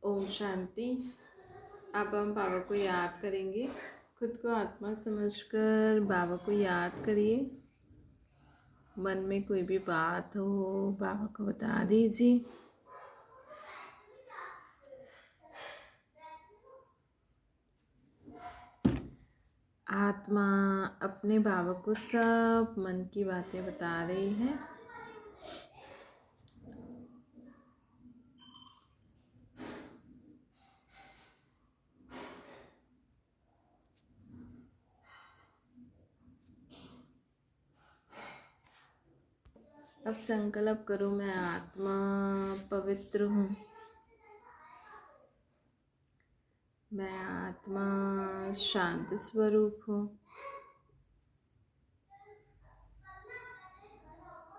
ओम शांति। अब हम बाबा को याद करेंगे। खुद को आत्मा समझकर बाबा को याद करिए। मन में कोई भी बात हो बाबा को बता दीजिए। आत्मा अपने बाबा को सब मन की बातें बता रही है। अब संकल्प करो, मैं आत्मा पवित्र हूँ। मैं आत्मा शांत स्वरूप हूँ।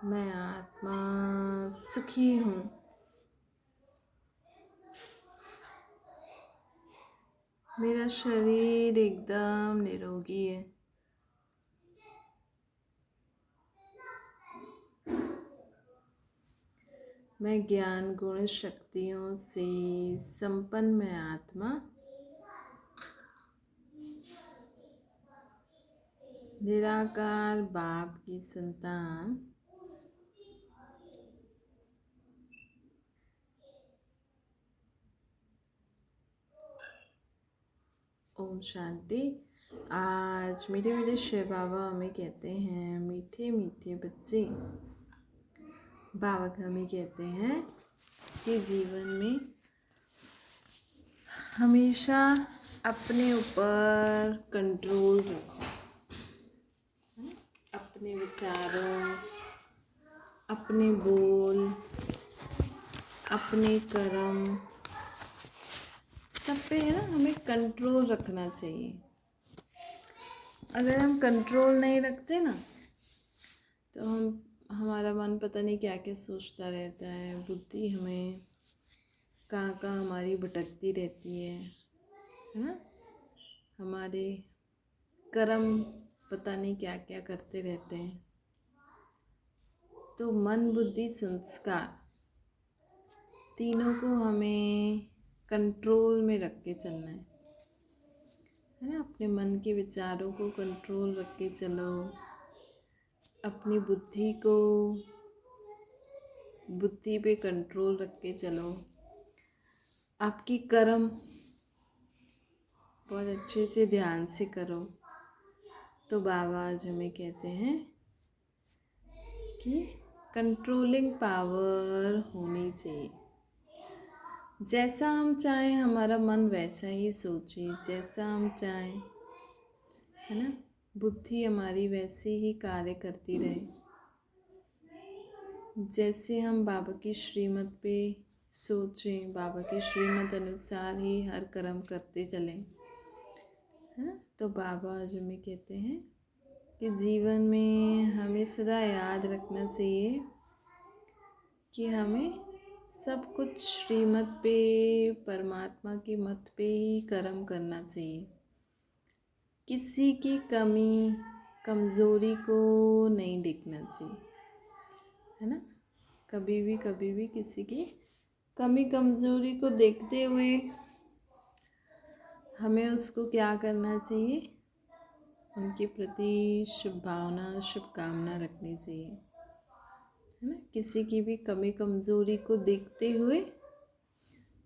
मैं आत्मा सुखी हूँ। मेरा शरीर एकदम निरोगी है। मैं ज्ञान गुण शक्तियों से संपन्न मैं आत्मा निराकार बाप की संतान ओम शांति। आज मीठे मीठे शिव बाबा हमें कहते हैं, मीठे मीठे बच्चे बाबा हमें कहते हैं कि जीवन में हमेशा अपने ऊपर कंट्रोल रखो। अपने विचारों, अपने बोल, अपने कर्म सब पे है ना, हमें कंट्रोल रखना चाहिए। अगर हम कंट्रोल नहीं रखते ना तो हमारा मन पता नहीं क्या क्या सोचता रहता है। बुद्धि हमें कहाँ कहाँ हमारी भटकती रहती है ना। हमारे कर्म पता नहीं क्या क्या करते रहते हैं। तो मन बुद्धि संस्कार तीनों को हमें कंट्रोल में रख के चलना है ना। अपने मन के विचारों को कंट्रोल रख के चलो। अपनी बुद्धि पे कंट्रोल रख के चलो। आपकी कर्म बहुत अच्छे से ध्यान से करो। तो बाबा आज हमें कहते हैं कि कंट्रोलिंग पावर होनी चाहिए। जैसा हम चाहें हमारा मन वैसा ही सोचे, जैसा हम चाहें है ना। बुद्धि हमारी वैसे ही कार्य करती रहे। जैसे हम बाबा की श्रीमत पे सोचें, बाबा की श्रीमत अनुसार ही हर कर्म करते चलें, है ना। तो बाबा आज हमें कहते हैं कि जीवन में हमें सदा याद रखना चाहिए कि हमें सब कुछ श्रीमत पे, परमात्मा की मत पे ही कर्म करना चाहिए। किसी की कमी कमज़ोरी को नहीं देखना चाहिए, है ना। कभी भी किसी की कमी कमज़ोरी को देखते हुए हमें उसको क्या करना चाहिए, उनके प्रति शुभ भावना शुभकामना रखनी चाहिए, है ना। किसी की भी कमी कमज़ोरी को देखते हुए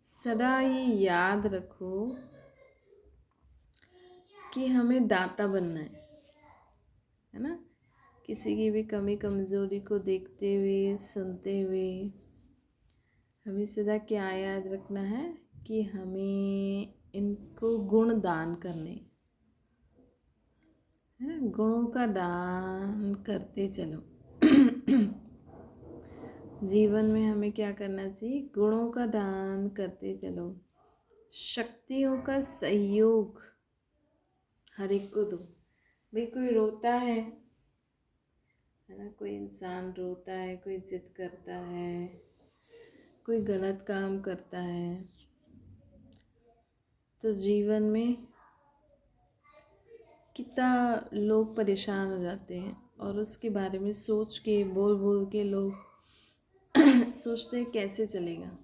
सदा ये याद रखो कि हमें दाता बनना है ना। किसी की भी कमी कमज़ोरी को देखते हुए सुनते हुए हमें सदा क्या याद रखना है कि हमें इनको गुण दान करने, है ना। गुणों का दान करते चलो। जीवन में हमें क्या करना चाहिए, गुणों का दान करते चलो। शक्तियों का सहयोग हर एक को दो। भाई कोई रोता है ना, कोई इंसान रोता है, कोई जिद करता है, कोई गलत काम करता है, तो जीवन में कितना लोग परेशान हो जाते हैं और उसके बारे में सोच के बोल के लोग सोचते हैं कैसे चलेगा।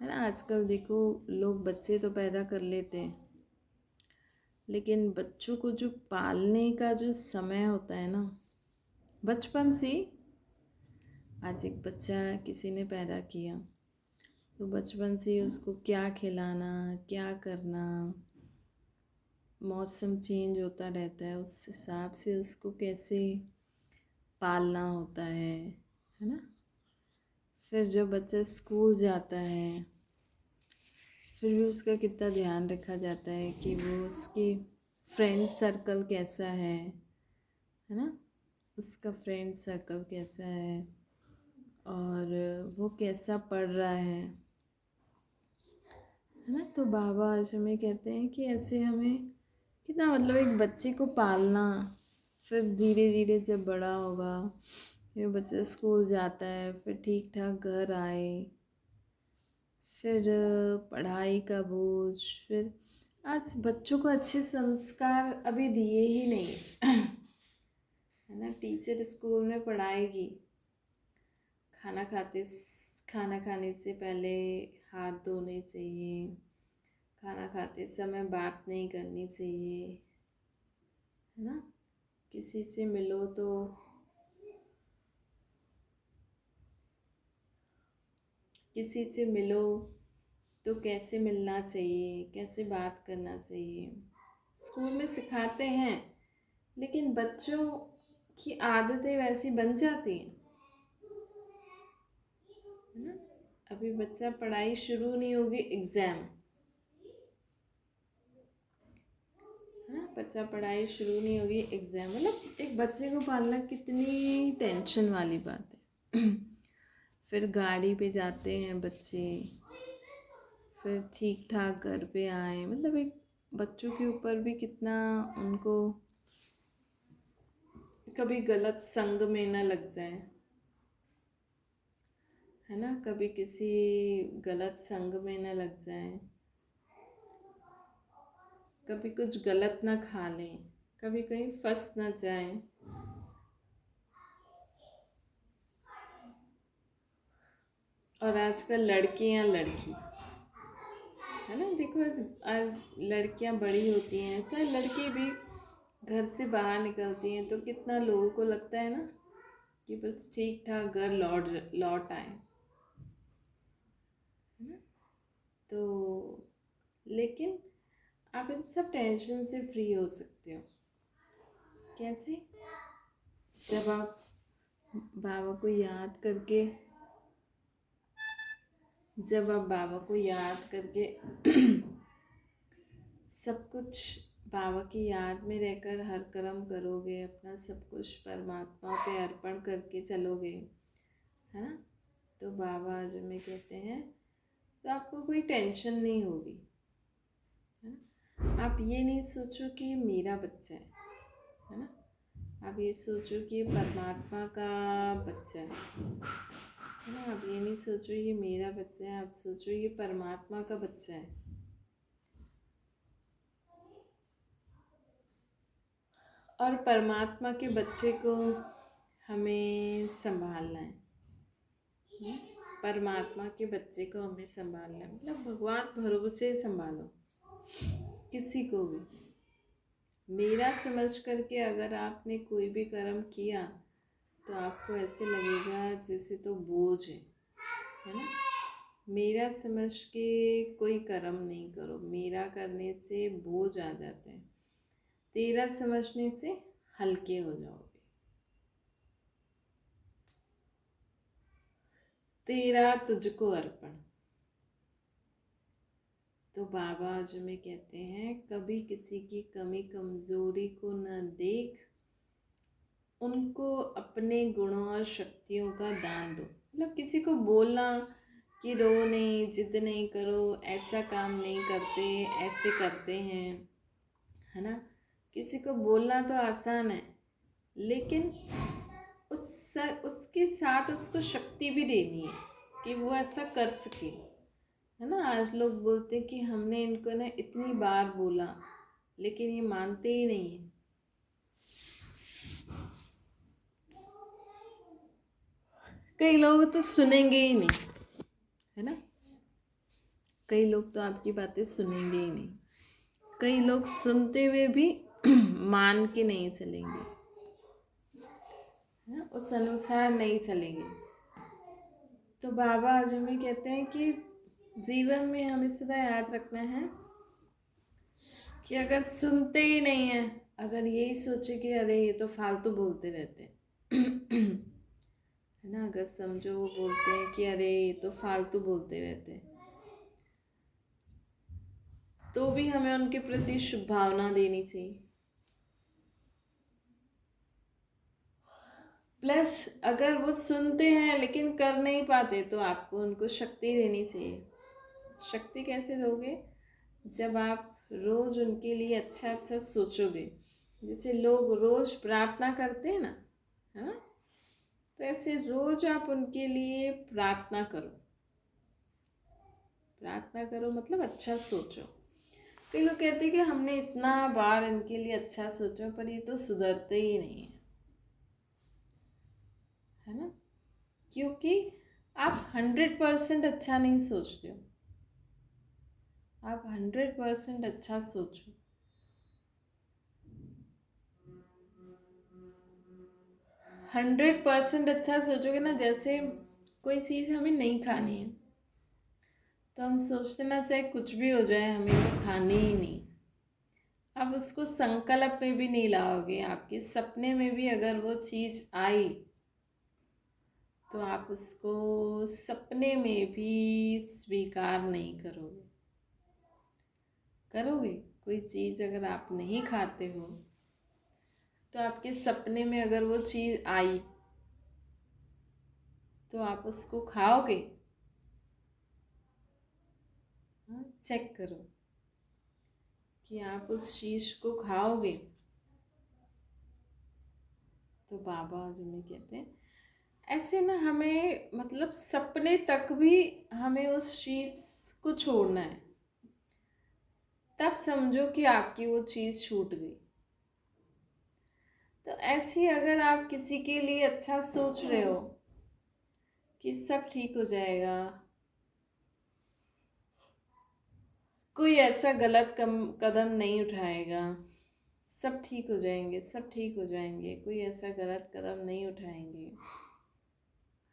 है ना। आजकल देखो लोग बच्चे तो पैदा कर लेते हैं, लेकिन बच्चों को जो पालने का जो समय होता है ना, बचपन से आज एक बच्चा किसी ने पैदा किया तो बचपन से उसको क्या खिलाना, क्या करना, मौसम चेंज होता रहता है, उस हिसाब से उसको कैसे पालना होता है ना। फिर जब बच्चा स्कूल जाता है फिर भी उसका कितना ध्यान रखा जाता है कि वो उसकी फ्रेंड सर्कल कैसा है ना, उसका फ्रेंड सर्कल कैसा है और वो कैसा पढ़ रहा है ना। तो बाबा आज हमें कहते हैं कि ऐसे हमें कितना मतलब एक बच्चे को पालना, फिर धीरे धीरे जब बड़ा होगा, फिर बच्चा स्कूल जाता है, फिर ठीक ठाक घर आए, फिर पढ़ाई का बोझ, फिर आज बच्चों को अच्छे संस्कार अभी दिए ही नहीं है ना। टीचर स्कूल में पढ़ाएगी, खाना खाने से पहले हाथ धोने चाहिए, खाना खाते समय बात नहीं करनी चाहिए, है ना। किसी से मिलो तो कैसे मिलना चाहिए, कैसे बात करना चाहिए, स्कूल में सिखाते हैं, लेकिन बच्चों की आदतें वैसी बन जाती हैं, है ना। अभी बच्चा पढ़ाई शुरू नहीं होगी, एग्ज़ाम, है ना, बच्चा पढ़ाई शुरू नहीं होगी, एग्ज़ाम, मतलब एक बच्चे को पालना कितनी टेंशन वाली बात है फिर गाड़ी पे जाते हैं बच्चे, फिर ठीक ठाक घर पे आए, मतलब एक बच्चों के ऊपर भी कितना उनको कभी गलत संग में न लग जाए, है ना, कभी किसी गलत संग में न लग जाए, कभी कुछ गलत ना खा लें, कभी कहीं फंस ना जाए। और आजकल लड़की है ना, देखो लड़कियां बड़ी होती हैं, चाहे लड़के भी घर से बाहर निकलती हैं तो कितना लोगों को लगता है ना कि बस ठीक ठाक घर लौट आए, है ना। तो लेकिन आप इन सब टेंशन से फ्री हो सकते हो। कैसे? जब आप बाबा को याद करके सब कुछ बाबा की याद में रहकर हर कर्म करोगे, अपना सब कुछ परमात्मा पे अर्पण करके चलोगे, है ना, तो बाबा आज हमें कहते हैं तो आपको कोई टेंशन नहीं होगी, है ना। आप ये नहीं सोचो कि मेरा बच्चा है ना, आप ये सोचो कि परमात्मा का बच्चा है ना। आप ये नहीं सोचो ये मेरा बच्चा है, आप सोचो ये परमात्मा का बच्चा है। और परमात्मा के बच्चे को हमें संभालना है, परमात्मा के बच्चे को हमें संभालना है, मतलब भगवान भरोसे संभालो किसी को भी। मेरा समझ करके अगर आपने कोई भी कर्म किया तो आपको ऐसे लगेगा जैसे तो बोझ है ना। मेरा समझ के कोई कर्म नहीं करो, मेरा करने से बोझ आ जाते हैं, तेरा समझने से हल्के हो जाओगे। तेरा तुझको अर्पण। तो बाबा जो में कहते हैं कभी किसी की कमी कमजोरी को न देख, उनको अपने गुणों और शक्तियों का दान दो। मतलब किसी को बोलना कि रो नहीं, जिद नहीं करो, ऐसा काम नहीं करते, ऐसे करते हैं, है ना। किसी को बोलना तो आसान है, लेकिन उसके साथ उसको शक्ति भी देनी है कि वो ऐसा कर सके, है ना। आज लोग बोलते हैं कि हमने इनको ना इतनी बार बोला, लेकिन ये मानते ही नहीं है। कई लोग तो सुनेंगे ही नहीं, है ना। कई लोग तो आपकी बातें सुनेंगे ही नहीं, कई लोग सुनते हुए भी मान के नहीं चलेंगे, उस अनुसार नहीं चलेंगे। तो बाबा आज हमें कहते हैं कि जीवन में हमें सदा याद रखना है कि अगर सुनते ही नहीं है, अगर यही सोचे कि अरे ये तो फालतू बोलते रहते हैं है ना, अगर समझो वो बोलते हैं कि अरे ये तो फालतू बोलते रहते हैं, तो भी हमें उनके प्रति शुभ भावना देनी चाहिए। प्लस अगर वो सुनते हैं लेकिन कर नहीं पाते तो आपको उनको शक्ति देनी चाहिए। शक्ति कैसे दोगे? जब आप रोज उनके लिए अच्छा अच्छा सोचोगे। जैसे लोग रोज प्रार्थना करते हैं ना, है ना, तो ऐसे रोज आप उनके लिए प्रार्थना करो। प्रार्थना करो मतलब अच्छा सोचो। कई लोग कहते हैं कि हमने इतना बार इनके लिए अच्छा सोचा पर ये तो सुधरते ही नहीं है ना, क्योंकि आप 100% अच्छा नहीं सोचते हो। आप 100% अच्छा सोचो। हंड्रेड परसेंट अच्छा सोचोगे ना, जैसे कोई चीज़ हमें नहीं खानी है तो हम सोचते ना चाहे कुछ भी हो जाए हमें तो खानी ही नहीं। आप उसको संकल्प में भी नहीं लाओगे, आपके सपने में भी अगर वो चीज़ आई तो आप उसको सपने में भी स्वीकार नहीं करोगे। करोगे? कोई चीज़ अगर आप नहीं खाते हो तो आपके सपने में अगर वो चीज़ आई तो आप उसको खाओगे? हाँ, चेक करो कि आप उस चीज़ को खाओगे। तो बाबा आज हमें कहते हैं ऐसे ना, हमें मतलब सपने तक भी हमें उस चीज़ को छोड़ना है, तब समझो कि आपकी वो चीज़ छूट गई। तो ऐसे अगर आप किसी के लिए अच्छा सोच रहे हो कि सब ठीक हो जाएगा, कोई ऐसा गलत कदम नहीं उठाएगा, सब ठीक हो जाएंगे, सब ठीक हो जाएंगे, कोई ऐसा गलत कदम नहीं उठाएंगे,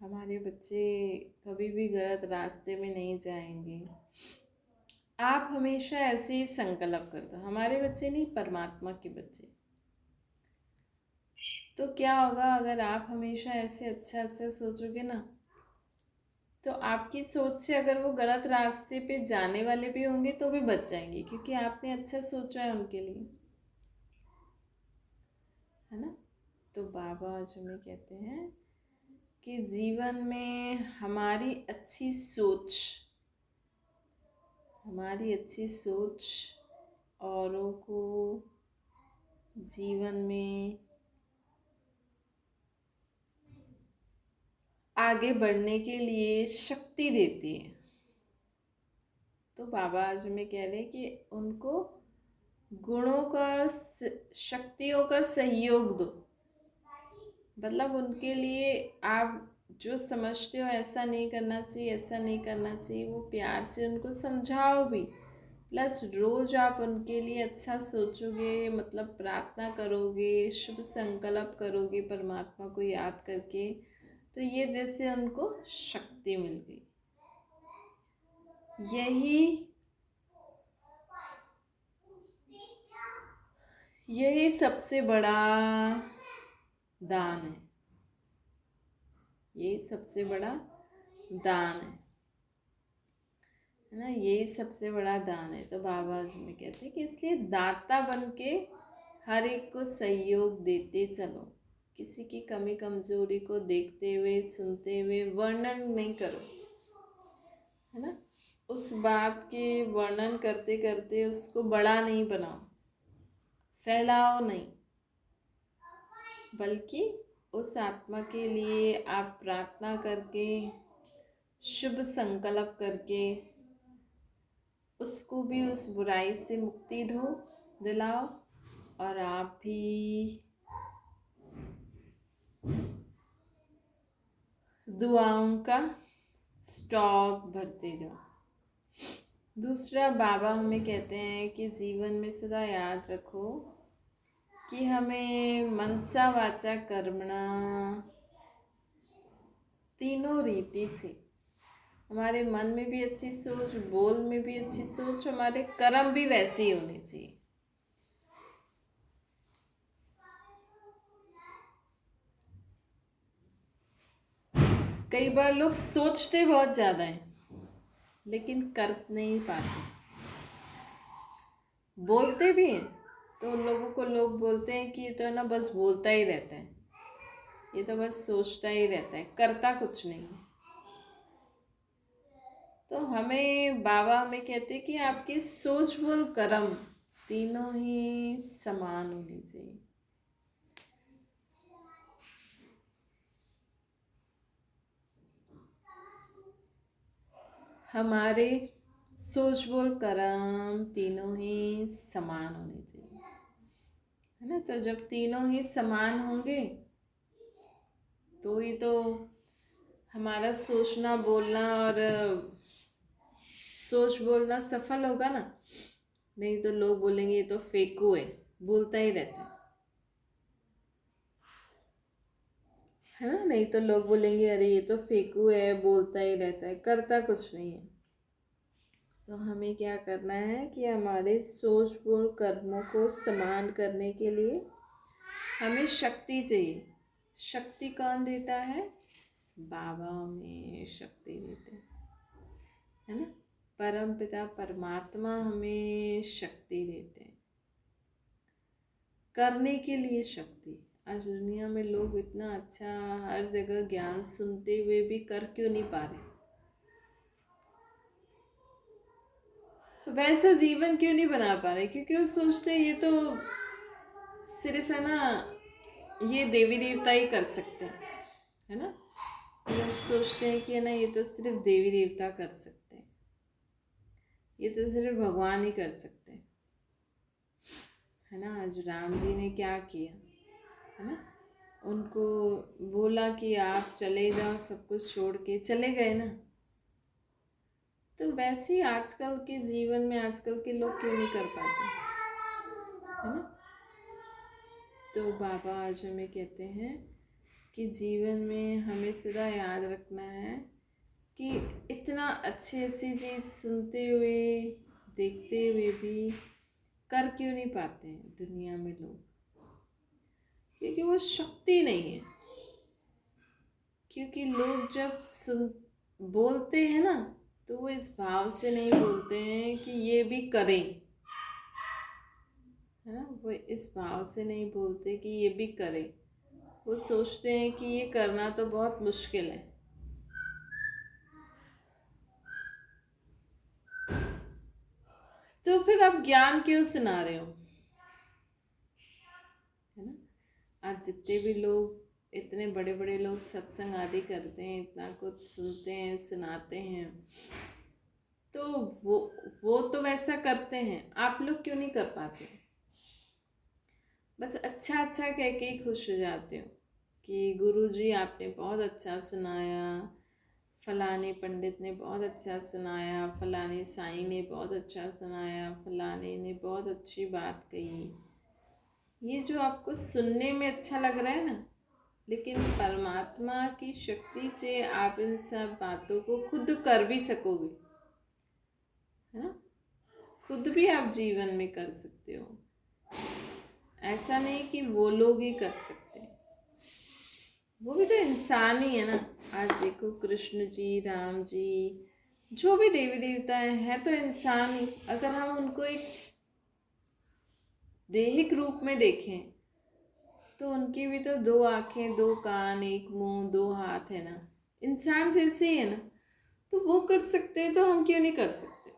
हमारे बच्चे कभी भी गलत रास्ते में नहीं जाएंगे, आप हमेशा ऐसे ही संकल्प कर दो। हमारे बच्चे नहीं, परमात्मा के बच्चे। तो क्या होगा अगर आप हमेशा ऐसे अच्छा अच्छा सोचोगे ना, तो आपकी सोच से अगर वो गलत रास्ते पे जाने वाले भी होंगे तो भी बच जाएंगे, क्योंकि आपने अच्छा सोचा है उनके लिए, है ना। तो बाबा आज हमें कहते हैं कि जीवन में हमारी अच्छी सोच औरों को जीवन में आगे बढ़ने के लिए शक्ति देती है। तो बाबा आज हमें कह रहे हैं कि उनको गुणों का, शक्तियों का सहयोग दो। मतलब उनके लिए आप जो समझते हो ऐसा नहीं करना चाहिए, ऐसा नहीं करना चाहिए, वो प्यार से उनको समझाओ भी। प्लस रोज आप उनके लिए अच्छा सोचोगे, मतलब प्रार्थना करोगे, शुभ संकल्प करोगे परमात्मा को याद करके, तो ये जैसे उनको शक्ति मिल गई। यही सबसे बड़ा दान है, यही सबसे बड़ा दान है ना, यही सबसे बड़ा दान है। तो बाबा जी में कहते हैं कि इसलिए दाता बन के हर एक को सहयोग देते चलो। किसी की कमी कमजोरी को देखते हुए, सुनते हुए वर्णन नहीं करो, है ना। उस बात के वर्णन करते करते उसको बड़ा नहीं बनाओ, फैलाओ नहीं, बल्कि उस आत्मा के लिए आप प्रार्थना करके, शुभ संकल्प करके उसको भी उस बुराई से मुक्ति दिलाओ, और आप भी दुआओं का स्टॉक भरते जाओ। दूसरा, बाबा हमें कहते हैं कि जीवन में सदा याद रखो कि हमें मनसा वाचा कर्मणा तीनों रीति से, हमारे मन में भी अच्छी सोच, बोल में भी अच्छी सोच, हमारे कर्म भी वैसे ही होने चाहिए। कई बार लोग सोचते बहुत ज़्यादा हैं लेकिन कर नहीं पाते। बोलते भी हैं तो उन लोगों को लोग बोलते हैं कि ये तो है ना, बस बोलता ही रहता है, ये तो बस सोचता ही रहता है, करता कुछ नहीं है। तो बाबा हमें कहते हैं कि आपकी सोच, बोल, कर्म तीनों ही समान होनी चाहिए। हमारे सोच, बोल, कर्म तीनों ही समान होने चाहिए, है ना। तो जब तीनों ही समान होंगे तो ही तो हमारा सोचना, बोलना और सोच बोलना सफल होगा ना। नहीं तो लोग बोलेंगे ये तो फेकू है, बोलता ही रहता है ना। नहीं तो लोग बोलेंगे अरे ये तो फेकू है, बोलता ही रहता है, करता कुछ नहीं है। तो हमें क्या करना है कि हमारे सोच, बोल, कर्मों को समान करने के लिए हमें शक्ति चाहिए। शक्ति कौन देता है? बाबा हमें शक्ति देते हैं, है ना। परम पिता परमात्मा हमें शक्ति देते हैं, करने के लिए शक्ति। आज दुनिया में लोग इतना अच्छा हर जगह ज्ञान सुनते हुए भी कर क्यों नहीं पा रहे? वैसा जीवन क्यों नहीं बना पा रहे? क्योंकि वो सोचते हैं ये तो सिर्फ है ना, ये देवी देवता ही कर सकते हैं, है ना। लोग सोचते हैं कि है ना, ये तो सिर्फ देवी देवता कर सकते हैं, ये तो सिर्फ भगवान ही कर सकते हैं, है ना। आज राम जी ने क्या किया, है ना। उनको बोला कि आप चले जाओ, सब कुछ छोड़ के चले गए ना। तो वैसे ही आजकल के जीवन में आजकल के लोग क्यों नहीं कर पाते, है ना। तो बाबा आज हमें कहते हैं कि जीवन में हमें सदा याद रखना है कि इतना अच्छी अच्छी चीज़ सुनते हुए, देखते हुए भी कर क्यों नहीं पाते हैं दुनिया में लोग? क्योंकि वो शक्ति नहीं है। क्योंकि लोग जब बोलते हैं ना, तो वो इस भाव से नहीं बोलते हैं कि ये भी करें, है ना। वो इस भाव से नहीं बोलते कि ये भी करें। वो सोचते हैं कि ये करना तो बहुत मुश्किल है। तो फिर आप ज्ञान क्यों सुना रहे हो, है ना। आज जितने भी लोग, इतने बड़े बड़े लोग सत्संग आदि करते हैं, इतना कुछ सुनते हैं, सुनाते हैं, तो वो तो वैसा करते हैं, आप लोग क्यों नहीं कर पाते? बस अच्छा अच्छा कह के ही खुश हो जाते हो कि गुरुजी आपने बहुत अच्छा सुनाया, फलाने पंडित ने बहुत अच्छा सुनाया, फलाने साईं ने बहुत अच्छा सुनाया, फलाने ने बहुत अच्छी बात कही। ये जो आपको सुनने में अच्छा लग रहा है ना, लेकिन परमात्मा की शक्ति से आप इन सब बातों को खुद कर भी सकोगे, है ना। खुद भी आप जीवन में कर सकते हो। ऐसा नहीं कि वो लोग ही कर सकते हैं, वो भी तो इंसान ही है ना। आज देखो कृष्ण जी, राम जी, जो भी देवी देवता है तो इंसान ही। अगर हम उनको एक देहिक रूप में देखें तो उनकी भी तो दो आँखें, दो कान, एक मुंह, दो हाथ है ना, इंसान जैसे ही है ना। तो वो कर सकते हैं तो हम क्यों नहीं कर सकते?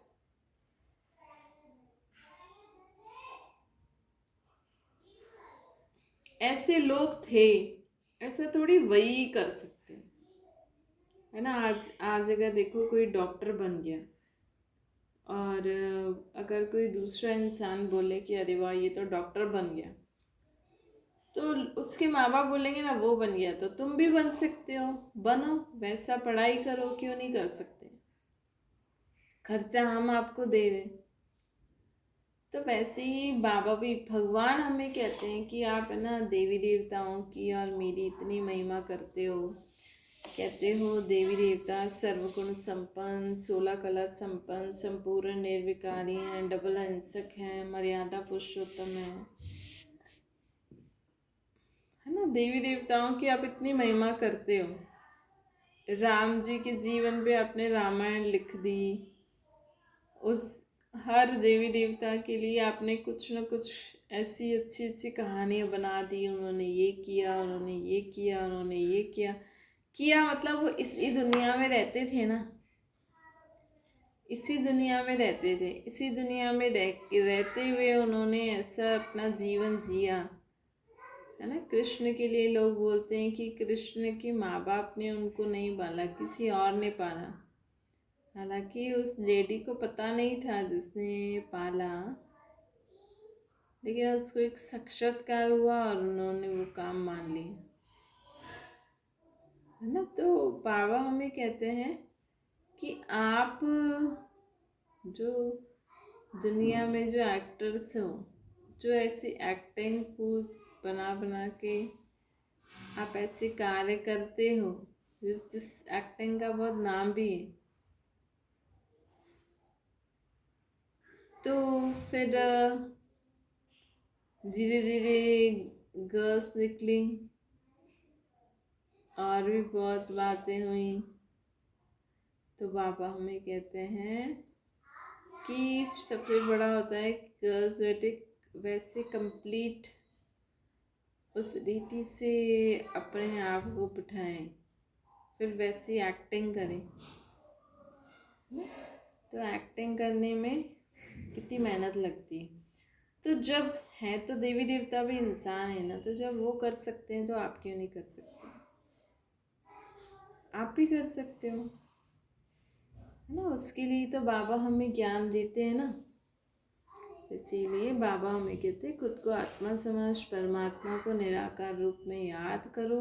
ऐसे लोग थे, ऐसा थोड़ी वही कर सकते हैं, है ना। आज आज अगर देखो कोई डॉक्टर बन गया और अगर कोई दूसरा इंसान बोले कि अरे वाह ये तो डॉक्टर बन गया, तो उसके माँ बाप बोलेंगे ना वो बन गया तो तुम भी बन सकते हो, बनो, वैसा पढ़ाई करो, क्यों नहीं कर सकते? खर्चा हम आपको दे रहे। तो वैसे ही बाबा भी, भगवान हमें कहते हैं कि आप है ना देवी देवताओं की और मेरी इतनी महिमा करते हो। कहते हो देवी देवता सर्वगुण संपन्न, 16 कला संपन्न, संपूर्ण निर्विकारी हैं, डबल अहिंसक हैं, मर्यादा पुरुषोत्तम है ना। देवी देवताओं की आप इतनी महिमा करते हो। राम जी के जीवन पे आपने रामायण लिख दी। उस हर देवी देवता के लिए आपने कुछ न कुछ ऐसी अच्छी अच्छी कहानियाँ बना दी। उन्होंने ये किया, उन्होंने ये किया, उन्होंने ये किया किया मतलब वो इसी दुनिया में रहते थे ना, इसी दुनिया में रहते थे, इसी दुनिया में रहते हुए उन्होंने ऐसा अपना जीवन जिया है ना। कृष्ण के लिए लोग बोलते हैं कि कृष्ण के माँ बाप ने उनको नहीं पाला, किसी और ने पाला। हालांकि उस लेडी को पता नहीं था जिसने पाला, लेकिन उसको एक साक्षात्कार हुआ और उन्होंने वो काम मान लिया है ना। तो बाबा हमें कहते हैं कि आप जो दुनिया में जो एक्टर्स हो, जो ऐसी एक्टिंग बना बना के आप ऐसे कार्य करते हो, जिस एक्टिंग का बहुत नाम भी है, तो फिर धीरे धीरे गर्ल्स निकली और भी बहुत बातें हुई। तो बाबा हमें कहते हैं कि सबसे बड़ा होता है गर्ल्स वैसे कंप्लीट उस रीति से अपने आप को बिठाएं, फिर वैसी एक्टिंग करें। तो एक्टिंग करने में कितनी मेहनत लगती है। तो जब है तो देवी देवता भी इंसान है ना, तो जब वो कर सकते हैं तो आप क्यों नहीं कर सकते? आप भी कर सकते हो है ना। उसके लिए तो बाबा हमें ज्ञान देते हैं ना। इसीलिए बाबा हमें कहते हैं खुद को आत्मा समझ परमात्मा को निराकार रूप में याद करो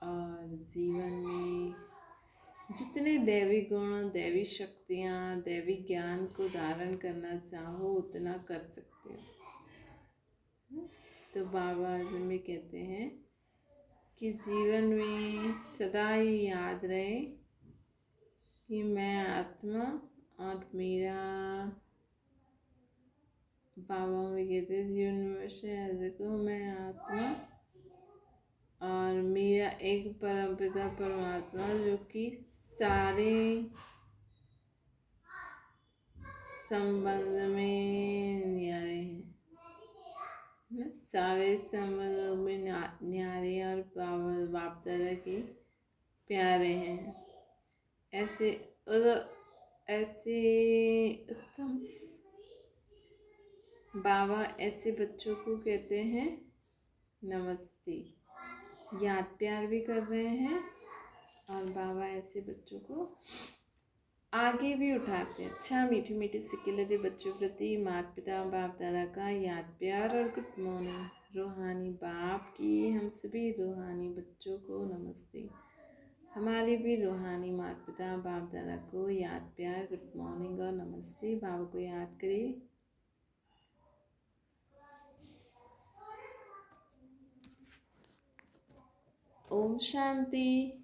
और जीवन में जितने दैवी गुण, दैवी शक्तियाँ, दैवी ज्ञान को धारण करना चाहो उतना कर सकते हो। तो बाबा हमें कहते हैं कि जीवन में सदा ही याद रहे कि मैं आत्मा और मेरा, बाबा हमें कहते हैं जीवन में से देखो मैं आत्मा और मेरा एक परमपिता परमात्मा जो कि सारे संबंध में न्यारे हैं, सारे संबंधों में न्यारे और बाप दादा के प्यारे हैं। ऐसे ऐसे उत्तम बाबा ऐसे बच्चों को कहते हैं नमस्ते। याद प्यार भी कर रहे हैं और बाबा ऐसे बच्चों को आगे भी उठाते हैं। अच्छा मीठी मीठी सिक्के बच्चों प्रति माता पिता बाप दादा का याद प्यार और गुड मॉर्निंग। रूहानी बाप की हम सभी रूहानी बच्चों को नमस्ते। हमारे भी रूहानी माता पिता बाप दादा को याद प्यार गुड मॉर्निंग और नमस्ते। बाबा को याद करिए। ओम शांति।